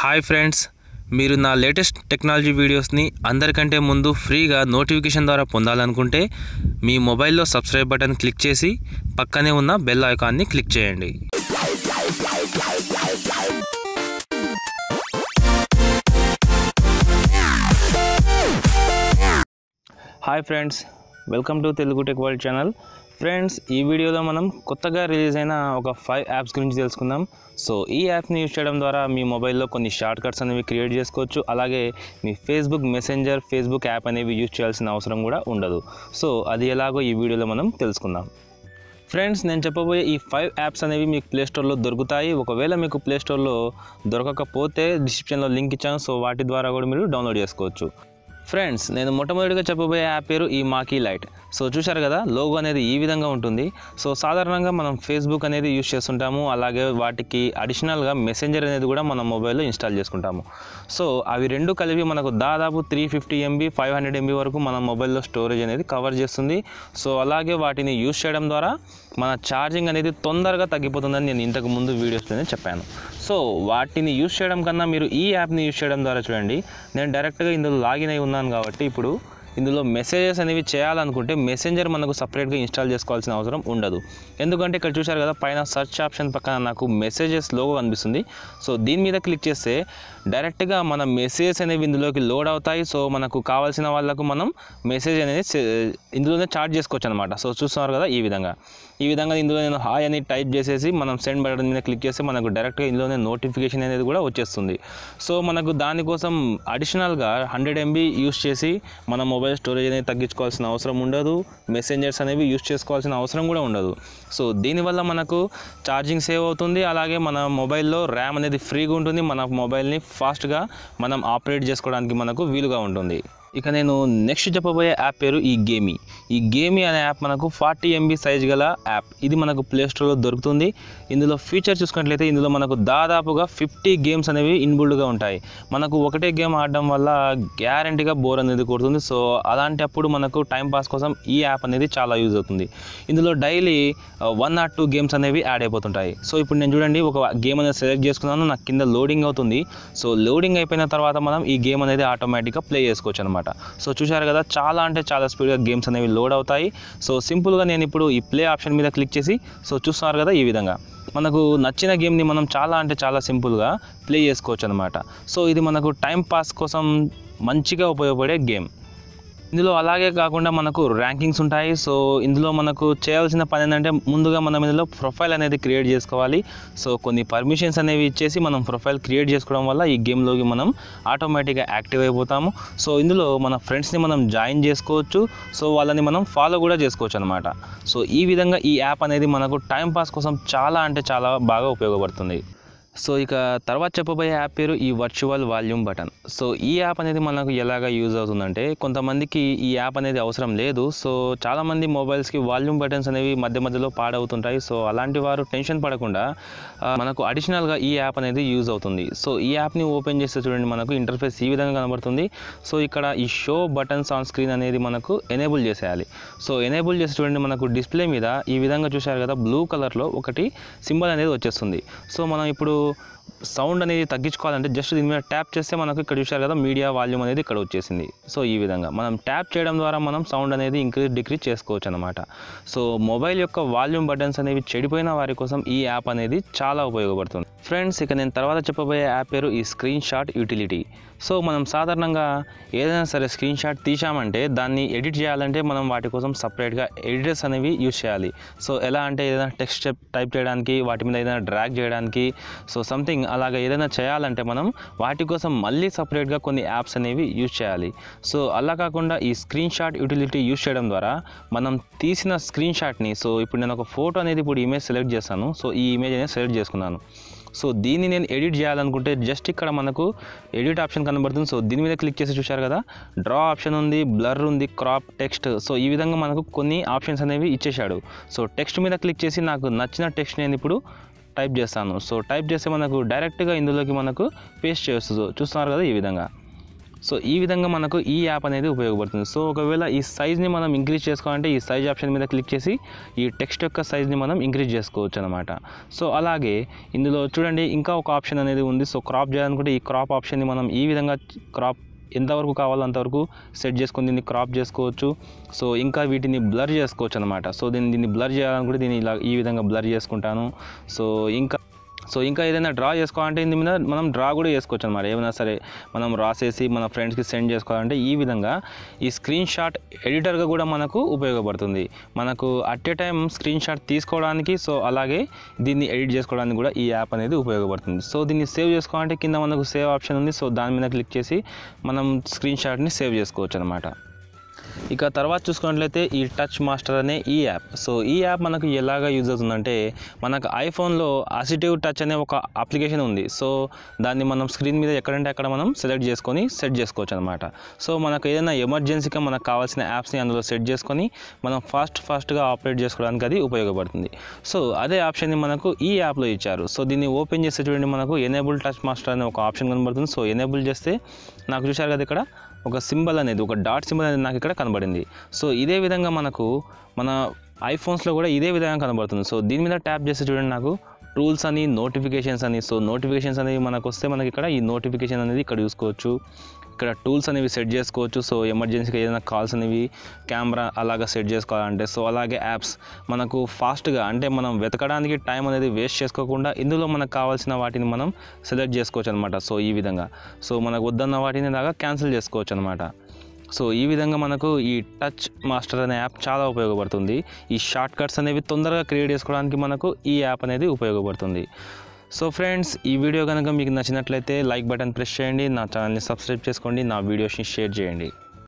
Hi friends, మీరు నా latest technology వీడియోస్ని అందరికంటే ముందు ఫ్రీగా నోటిఫికేషన్ ద్వారా పొందాలనుకుంటే మీ మొబైల్లో సబ్స్క్రైబ్ బటన్ క్లిక్ చేసి పక్కనే ఉన్న బెల్ ఐకాన్ని క్లిక్ చేయండి. Hi friends, welcome to Telugu tech world channel. Friends, ఈ వీడియోలో మనం కొత్తగా రిలీజ్ అయిన ఒక 5 యాప్స్ గురించి తెలుసుకుందాం. సో ఈ యాప్ని యూజ్ చేయడం ద్వారా మీ మొబైల్లో కొన్ని షార్ట్ కట్స్ అనేవి క్రియేట్ చేసుకోవచ్చు. అలాగే మీ ఫేస్బుక్ మెసెంజర్, ఫేస్బుక్ యాప్ అనేవి యూజ్ చేయాల్సిన అవసరం కూడా ఉండదు. సో అది ఎలాగో ఈ వీడియోలో మనం తెలుసుకుందాం. ఫ్రెండ్స్, నేను చెప్పబోయే ఈ 5 యాప్స్ అనేవి మీకు ప్లేస్టోర్లో దొరుకుతాయి. ఒకవేళ మీకు ప్లేస్టోర్లో దొరకకపోతే డిస్క్రిప్షన్లో లింక్ ఇచ్చాను. సో వాటి ద్వారా కూడా మీరు డౌన్లోడ్ చేసుకోవచ్చు. ఫ్రెండ్స్, నేను మొట్టమొదటిగా చెప్పబోయే యాప్ పేరు ఈ మాకీ లైట్. సో చూశారు కదా, లోగో అనేది ఈ విధంగా ఉంటుంది. సో సాధారణంగా మనం ఫేస్బుక్ అనేది యూజ్ చేస్తుంటాము. అలాగే వాటికి అడిషనల్గా మెసెంజర్ అనేది కూడా మన మొబైల్లో ఇన్స్టాల్ చేసుకుంటాము. సో అవి రెండు కలిపి మనకు దాదాపు 350 MB 500 MB వరకు మన మొబైల్లో స్టోరేజ్ అనేది కవర్ చేస్తుంది. సో అలాగే వాటిని యూజ్ చేయడం ద్వారా మన ఛార్జింగ్ అనేది తొందరగా తగ్గిపోతుందని నేను ఇంతకు ముందు వీడియోస్లోనే చెప్పాను. సో వాటిని యూజ్ చేయడం కన్నా మీరు ఈ యాప్ని యూజ్ చేయడం ద్వారా చూడండి, నేను డైరెక్ట్గా ఇందులో లాగిన్ అయి ఉన్నాను కాబట్టి ఇప్పుడు ఇందులో మెసేజెస్ అనేవి చేయాలనుకుంటే మెసెంజర్ మనకు సపరేట్గా ఇన్స్టాల్ చేసుకోవాల్సిన అవసరం ఉండదు. ఎందుకంటే ఇక్కడ చూశారు కదా, పైన సెర్చ్ ఆప్షన్ పక్కన నాకు మెసేజెస్ లోగో కనిపిస్తుంది. సో దీని మీద క్లిక్ చేస్తే డైరెక్ట్గా మన మెసేజెస్ అనేవి ఇందులోకి లోడ్ అవుతాయి. సో మనకు కావాల్సిన వాళ్ళకు మనం మెసేజ్ అనేది ఇందులోనే చాట్ చేసుకోవచ్చు అనమాట. సో చూస్తున్నారు కదా, ఈ విధంగా ఇందులో నేను హాయ్ అని టైప్ చేసేసి మనం సెండ్ బటన్ మీద క్లిక్ చేస్తే మనకు డైరెక్ట్గా ఇందులోనే నోటిఫికేషన్ అనేది కూడా వచ్చేస్తుంది. సో మనకు దానికోసం అడిషనల్గా 100 MB యూస్ చేసి మన మొబైల్ స్టోరేజ్ అనేది తగ్గించుకోవాల్సిన అవసరం ఉండదు. మెసెంజర్స్ అనేవి యూస్ చేసుకోవాల్సిన అవసరం కూడా ఉండదు. సో దీనివల్ల మనకు ఛార్జింగ్ సేవ్ అవుతుంది. అలాగే మన మొబైల్లో ర్యామ్ అనేది ఫ్రీగా ఉంటుంది. మన మొబైల్ని ఫాస్ట్గా మనం ఆపరేట్ చేసుకోవడానికి మనకు వీలుగా ఉంటుంది. ఇక నేను నెక్స్ట్ చెప్పబోయే యాప్ పేరు ఈ గేమీ అనే యాప్ మనకు 40 MB సైజ్ గల యాప్. ఇది మనకు ప్లేస్టోర్లో దొరుకుతుంది. ఇందులో ఫీచర్ చూసుకున్నట్లయితే ఇందులో మనకు దాదాపుగా 50 గేమ్స్ అనేవి ఇన్బుల్డ్గా ఉంటాయి. మనకు ఒకటే గేమ్ ఆడడం వల్ల గ్యారంటీగా బోర్ అనేది కొడుతుంది. సో అలాంటప్పుడు మనకు టైంపాస్ కోసం ఈ యాప్ అనేది చాలా యూజ్ అవుతుంది. ఇందులో డైలీ 1 or 2 గేమ్స్ అనేవి యాడ్ అయిపోతుంటాయి. సో ఇప్పుడు నేను చూడండి, ఒక గేమ్ అనేది సెలెక్ట్ చేసుకున్నాను, నాకు కింద లోడింగ్ అవుతుంది. సో లోడింగ్ అయిపోయిన తర్వాత మనం ఈ గేమ్ అనేది ఆటోమేటిక్గా ప్లే చేసుకోవచ్చు అనమాట. సో చూశారు కదా, చాలా అంటే చాలా స్పీడ్గా గేమ్స్ అనేవి లోడ్ అవుతాయి. సో సింపుల్గా నేను ఇప్పుడు ఈ ప్లే ఆప్షన్ మీద క్లిక్ చేసి సో చూస్తున్నారు కదా, ఈ విధంగా మనకు నచ్చిన గేమ్ని మనం చాలా అంటే చాలా సింపుల్గా ప్లే చేసుకోవచ్చు అనమాట. సో ఇది మనకు టైం పాస్ కోసం మంచిగా ఉపయోగపడే గేమ్. ఇందులో అలాగే కాకుండా మనకు ర్యాంకింగ్స్ ఉంటాయి. సో ఇందులో మనకు చేయాల్సిన పని ఏంటంటే ముందుగా మనం ఇందులో ప్రొఫైల్ అనేది క్రియేట్ చేసుకోవాలి. సో కొన్ని పర్మిషన్స్ అనేవి ఇచ్చేసి మనం ప్రొఫైల్ క్రియేట్ చేసుకోవడం వల్ల ఈ గేమ్లోకి మనం ఆటోమేటిక్గా యాక్టివ్ అయిపోతాము. సో ఇందులో మన ఫ్రెండ్స్ని మనం జాయిన్ చేసుకోవచ్చు. సో వాళ్ళని మనం ఫాలో కూడా చేసుకోవచ్చు అనమాట. సో ఈ విధంగా ఈ యాప్ అనేది మనకు టైంపాస్ కోసం చాలా అంటే చాలా బాగా ఉపయోగపడుతుంది. సో ఇక తర్వాత చెప్పబోయే యాప్ పేరు ఈ వర్చువల్ వాల్యూమ్ బటన్. సో ఈ యాప్ అనేది మనకు ఎలాగ యూజ్ అవుతుందంటే, కొంతమందికి ఈ యాప్ అనేది అవసరం లేదు. సో చాలామంది మొబైల్స్కి వాల్యూమ్ బటన్స్ అనేవి మధ్య మధ్యలో పాడవుతుంటాయి. సో అలాంటి వారు టెన్షన్ పడకుండా మనకు అడిషనల్గా ఈ యాప్ అనేది యూజ్ అవుతుంది. సో ఈ యాప్ని ఓపెన్ చేస్తే చూడండి, మనకు ఇంటర్ఫేస్ ఈ విధంగా కనబడుతుంది. సో ఇక్కడ ఈ షో బటన్స్ ఆన్ స్క్రీన్ అనేది మనకు ఎనేబుల్ చేసేయాలి. సో ఎనేబుల్ చేసి చూడండి, మనకు డిస్ప్లే మీద ఈ విధంగా చూశారు కదా, బ్లూ కలర్లో ఒకటి సింబల్ అనేది వచ్చేస్తుంది. సో మనం ఇప్పుడు సౌండ్ అనేది తగ్గించుకోవాలంటే జస్ట్ దీని మీద ట్యాప్ చేస్తే మనకు ఇక్కడ చూశారు కదా, మీడియా వాల్యూమ్ అనేది ఇక్కడ వచ్చేసింది. సో ఈ విధంగా మనం ట్యాప్ చేయడం ద్వారా మనం సౌండ్ అనేది ఇంక్రీజ్ డిక్రీజ్ చేసుకోవచ్చు అనమాట. సో మొబైల్ యొక్క వాల్యూమ్ బటన్స్ అనేవి చెడిపోయిన వారి కోసం ఈ యాప్ అనేది చాలా ఉపయోగపడుతుంది. ఫ్రెండ్స్, ఇక నేను తర్వాత చెప్పబోయే యాప్ పేరు ఈ స్క్రీన్ షాట్ యూటిలిటీ. సో మనం సాధారణంగా ఏదైనా సరే స్క్రీన్ షాట్ తీసామంటే దాన్ని ఎడిట్ చేయాలంటే మనం వాటి కోసం సపరేట్గా ఎడిటర్స్ అనేవి యూజ్ చేయాలి. సో ఎలా అంటే ఏదైనా టెక్స్ట్ టైప్ చేయడానికి, వాటి మీద ఏదైనా డ్రాగ్ చేయడానికి, సో సంథింగ్ అలాగా ఏదైనా చేయాలంటే మనం వాటి కోసం మళ్ళీ సపరేట్గా కొన్ని యాప్స్ అనేవి యూజ్ చేయాలి. సో అలా కాకుండా ఈ స్క్రీన్ షాట్ యూటిలిటీ యూజ్ చేయడం ద్వారా మనం తీసిన స్క్రీన్ షాట్ని, సో ఇప్పుడు నేను ఒక ఫోటో అనేది ఇప్పుడు ఇమేజ్ సెలెక్ట్ చేస్తాను. సో ఈ ఇమేజ్ అనేది సెలెక్ట్ చేసుకున్నాను. సో దీన్ని నేను ఎడిట్ చేయాలనుకుంటే జస్ట్ ఇక్కడ మనకు ఎడిట్ ఆప్షన్ కనబడుతుంది. సో దీని మీద క్లిక్ చేసి చూశారు కదా, డ్రా ఆప్షన్ ఉంది, బ్లర్ ఉంది, క్రాప్ టెక్స్ట్. సో ఈ విధంగా మనకు కొన్ని ఆప్షన్స్ అనేవి ఇచ్చేశాడు. సో టెక్స్ట్ మీద క్లిక్ చేసి నాకు నచ్చిన టెక్స్ట్ నేను ఇప్పుడు టైప్ చేస్తాను. సో టైప్ చేస్తే మనకు డైరెక్ట్గా ఇందులోకి మనకు పేస్ట్ చేస్తుంది. చూస్తున్నారు కదా, ఈ విధంగా సో ఈ విధంగా మనకు ఈ యాప్ అనేది ఉపయోగపడుతుంది. సో ఒకవేళ ఈ సైజ్ని మనం ఇంక్రీజ్ చేసుకోవాలంటే ఈ సైజ్ ఆప్షన్ మీద క్లిక్ చేసి ఈ టెక్స్ట్ యొక్క సైజ్ని మనం ఇంక్రీజ్ చేసుకోవచ్చు అనమాట. సో అలాగే ఇందులో చూడండి ఇంకా ఒక ఆప్షన్ అనేది ఉంది. సో క్రాప్ చేయాలనుకుంటే ఈ క్రాప్ ఆప్షన్ని మనం ఈ విధంగా క్రాప్ ఎంతవరకు కావాలో అంతవరకు సెట్ చేసుకొని దీన్ని క్రాప్ చేసుకోవచ్చు. సో ఇంకా వీటిని బ్లర్ చేసుకోవచ్చు అనమాట. సో దీన్ని బ్లర్ చేయాలనుకుంటే దీన్ని ఇలా ఈ విధంగా బ్లర్ చేసుకుంటాను. సో ఇంకా ఏదైనా డ్రా చేసుకోవాలంటే ఇందు మీద మనం డ్రా కూడా చేసుకోవచ్చు అనమాట. ఏమైనా సరే మనం రాసేసి మన ఫ్రెండ్స్కి సెండ్ చేసుకోవాలంటే ఈ విధంగా ఈ స్క్రీన్ షాట్ ఎడిటర్గా కూడా మనకు ఉపయోగపడుతుంది. మనకు at a time screen shot తీసుకోవడానికి, సో అలాగే దీన్ని ఎడిట్ చేసుకోవడానికి కూడా ఈ యాప్ అనేది ఉపయోగపడుతుంది. సో దీన్ని సేవ్ చేసుకోవాలంటే కింద మనకు సేవ్ ఆప్షన్ ఉంది. సో దాని మీద క్లిక్ చేసి మనం స్క్రీన్ షాట్ని సేవ్ చేసుకోవచ్చు అనమాట. ఇక తర్వాత చూసుకున్నట్లయితే ఈ టచ్ మాస్టర్ అనే ఈ యాప్. సో ఈ యాప్ మనకు ఎలాగా యూజ్ అవుతుందంటే మనకు ఐఫోన్లో అసిటివ్ టచ్ అనే ఒక అప్లికేషన్ ఉంది. సో దాన్ని మనం స్క్రీన్ మీద ఎక్కడంటే అక్కడ మనం సెలెక్ట్ చేసుకొని సెట్ చేసుకోవచ్చు అనమాట. సో మనకు ఏదైనా ఎమర్జెన్సీగా మనకు కావాల్సిన యాప్స్ని అందులో సెట్ చేసుకొని మనం ఫాస్ట్గా ఆపరేట్ చేసుకోవడానికి అది ఉపయోగపడుతుంది. సో అదే ఆప్షన్ని మనకు ఈ యాప్లో ఇచ్చారు. సో దీన్ని ఓపెన్ చేస్తే చూడండి మనకు ఎనేబుల్ టచ్ మాస్టర్ అనే ఒక ఆప్షన్ కనబడుతుంది. సో ఎనేబుల్ చేస్తే నాకు చూశారు కదా ఇక్కడ ఒక సింబల్ అనేది, ఒక డాట్ సింబల్ అనేది నాకు ఇక్కడ కనబడింది. సో ఇదే విధంగా మనకు మన ఐఫోన్స్లో కూడా ఇదే విధంగా కనబడుతుంది. సో దీని మీద ట్యాప్ చేస్తే చూడండి నాకు టూల్స్ అని, నోటిఫికేషన్స్ అని. సో నోటిఫికేషన్స్ అనేవి మనకు వస్తే మనకి ఇక్కడ ఈ నోటిఫికేషన్ అనేది ఇక్కడ చూసుకోవచ్చు. ఇక్కడ టూల్స్ అనేవి సెట్ చేసుకోవచ్చు. సో ఎమర్జెన్సీగా ఏదైనా కాల్స్ అనేవి కెమెరా అలాగా సెట్ చేసుకోవాలంటే, సో అలాగే యాప్స్ మనకు ఫాస్ట్గా అంటే మనం వెతకడానికి టైం అనేది వేస్ట్ చేసుకోకుండా ఇందులో మనకు కావాల్సిన వాటిని మనం సెలెక్ట్ చేసుకోవచ్చు అనమాట. సో ఈ విధంగా సో మనకు వద్దన్న వాటిని లాగా క్యాన్సిల్ చేసుకోవచ్చు అనమాట. సో ఈ విధంగా మనకు ఈ టచ్ మాస్టర్ అనే యాప్ చాలా ఉపయోగపడుతుంది. ఈ షార్ట్ కట్స్ అనేవి తొందరగా క్రియేట్ చేసుకోవడానికి మనకు ఈ యాప్ అనేది ఉపయోగపడుతుంది. సో ఫ్రెండ్స్, ఈ వీడియో కనుక మీకు నచ్చినట్లయితే లైక్ బటన్ ప్రెస్ చేయండి, నా ఛానల్ని సబ్స్క్రైబ్ చేసుకోండి, నా వీడియోస్ని షేర్ చేయండి.